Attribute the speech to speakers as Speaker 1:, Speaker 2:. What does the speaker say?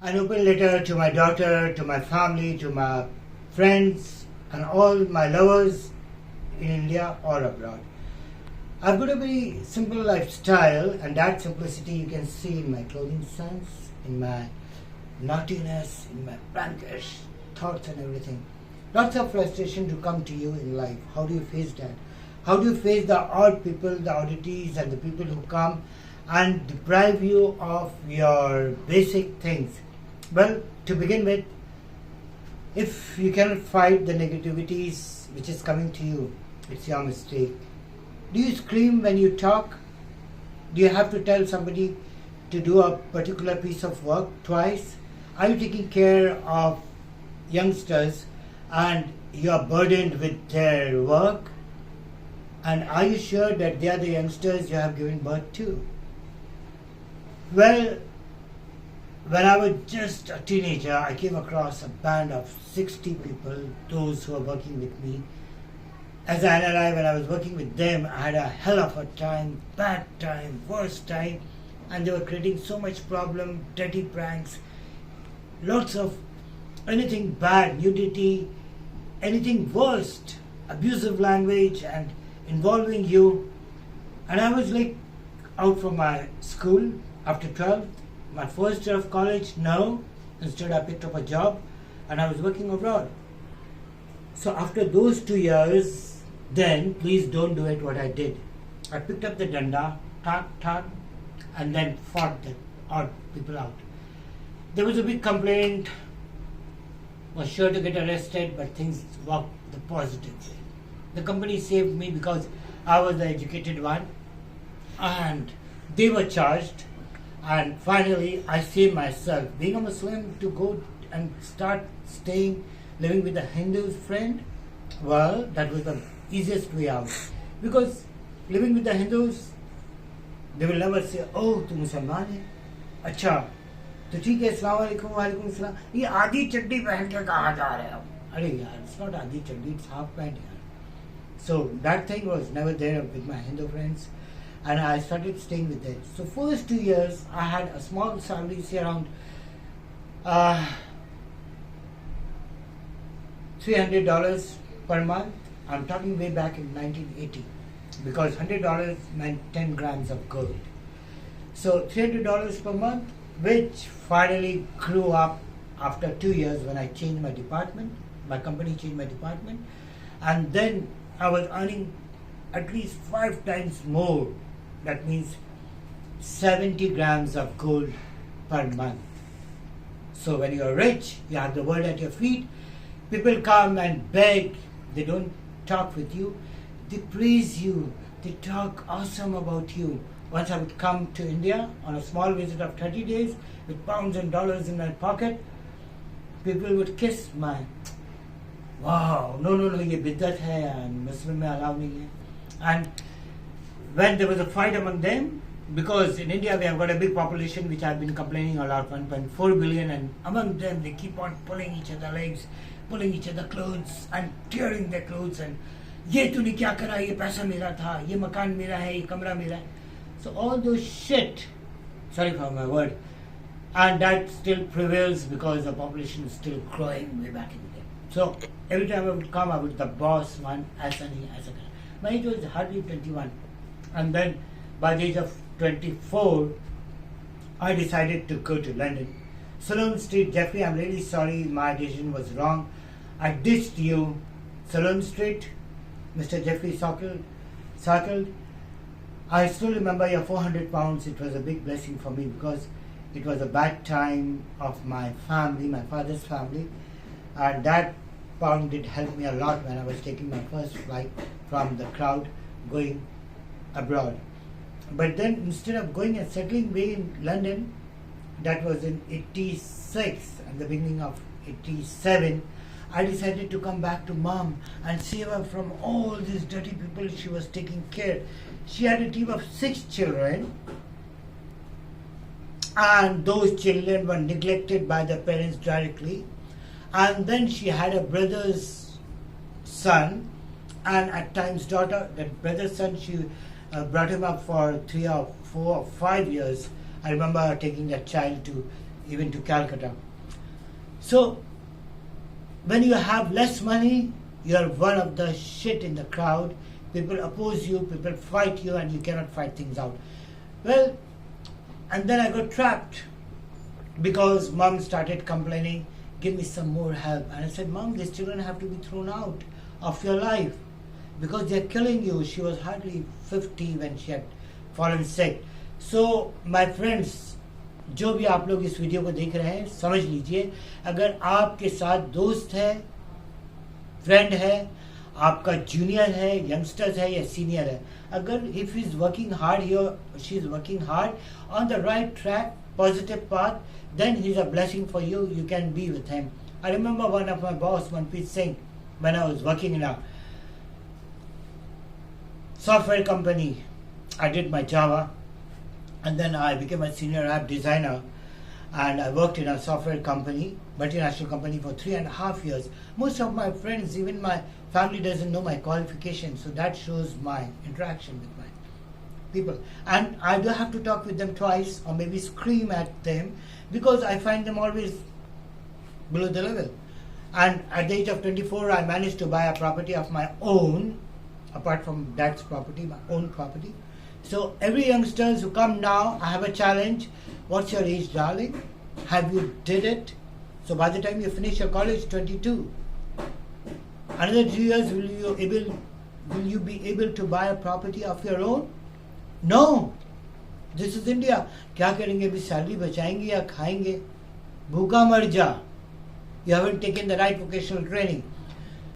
Speaker 1: An open letter to my daughter, to my family, to my friends, and all my lovers in India or abroad. I've got a very simple lifestyle, and that simplicity you can see in my clothing sense, in my naughtiness, in my prankish thoughts and everything. Lots of frustration to come to you in life. How do you face that? How do you face the odd people, the oddities, and the people who come and deprive you of your basic things? Well, to begin with, if you cannot fight the negativities which is coming to you, it's your mistake. Do you scream when you talk? Do you have to tell somebody to do a particular piece of work twice? Are you taking care of youngsters and you are burdened with their work? And are you sure that they are the youngsters you have given birth to? Well, when I was just a teenager, I came across a band of 60 people, those who were working with me. As an NRI, when I was working with them, I had a hell of a time, bad time, worst time, and they were creating so much problem, dirty pranks, lots of anything bad, nudity, anything worst, abusive language and involving you. And I was like out from my school after 12, my first year of college, no. Instead I picked up a job and I was working abroad. So after those 2 years, then please don't do it what I did. I picked up the danda, tat, and then fought the odd people out. There was a big complaint, was sure to get arrested, but things worked the positive way. The company saved me because I was the educated one and they were charged, and finally I saved myself. Being a Muslim, to go and start living with a Hindu friend, well, that was the easiest way out. Because living with the Hindus, they will never say, oh, tu Musliman hai, अच्छा तो ठीक है, अस्सलाम वालेकुम, वालेकुम अस्सलाम, ये आधी चड्डी पहन के कहाँ जा रहे हो? अरे यार, it's not आधी चड्डी, it's half pant यार. So that thing was never there with my Hindu friends, and I started staying with them. So first 2 years I had a small salary, say around $300 per month. I'm talking way back in 1980, because $100 meant 10 grams of gold. So $300 per month, which finally grew up after 2 years when I changed my department. My company changed my department, and then I was earning at least 5 times more. That means 70 grams of gold per month. So when you are rich, you have the world at your feet. People come and beg. They don't talk with you. They praise you. They talk awesome about you. Once I would come to India on a small visit of 30 days with pounds and dollars in my pocket, people would kiss my, wow, no, ye biddat hai and Muslim mein allow nahi hai. And when there was a fight among them, because in India we have got a big population which I've been complaining a lot, 1.4 billion, and among them they keep on pulling each other's legs, pulling each other's clothes and tearing their clothes, and ye tune kya kara, ye paisa mera tha, ye makan mera hai, ye kamra mera hai. So all those shit, sorry for my word, and that still prevails because the population is still growing way back in the day. So every time I would come, I would the boss one, as an. My age was hardly 21. And then by the age of 24, I decided to go to London. Saloon Street, Jeffrey, I'm really sorry, my decision was wrong. I ditched you. Saloon Street, Mr. Jeffrey Circled. I still remember your 400 pounds. It was a big blessing for me because it was a bad time of my family, my father's family. And that pound did help me a lot when I was taking my first flight from the crowd going abroad. But then instead of going and settling way in London, that was in 86 and the beginning of 87, I decided to come back to mom and save her from all these dirty people she was taking care. She had a team of 6 children, and those children were neglected by their parents directly. And then she had a brother's son and at times daughter. That brother's son, she brought him up for 3 or 4 or 5 years. I remember taking that child to even to Calcutta. So when you have less money, you are one of the shit in the crowd. People oppose you, people fight you, and you cannot fight things out. Well, and then I got trapped because mom started complaining, give me some more help. And I said, Mom, these children have to be thrown out of your life because they're killing you. She was hardly 50 when she had fallen sick. So my friends, जो भी आप लोग इस video को देख रहे हैं, समझ लीजिए, अगर आपके साथ दोस्त है, फ्रेंड है, आपका जूनियर है, यंगस्टर्स है या सीनियर है, अगर if he is working hard, he or she is working hard on the right track, positive path, then he is a blessing for you. You can be with him. I remember one of my boss, Manpreet Singh, when I was working in a software company. I did my Java, and then I became a senior app designer, and I worked in a software company, multinational company, for 3.5 years. Most of my friends, even my family, doesn't know my qualifications, so that shows my interaction with my people. And I do have to talk with them twice or maybe scream at them because I find them always below the level. And at the age of 24, I managed to buy a property of my own, apart from dad's property, my own property. So every youngsters who come now, I have a challenge. What's your age, darling? Have you did it? So by the time you finish your college, 22. Another 2 years, will you be able to buy a property of your own? No. This is India. क्या करेंगे? अभी salary बचाएंगे या खाएंगे? भूखा मर जा. You haven't taken the right vocational training.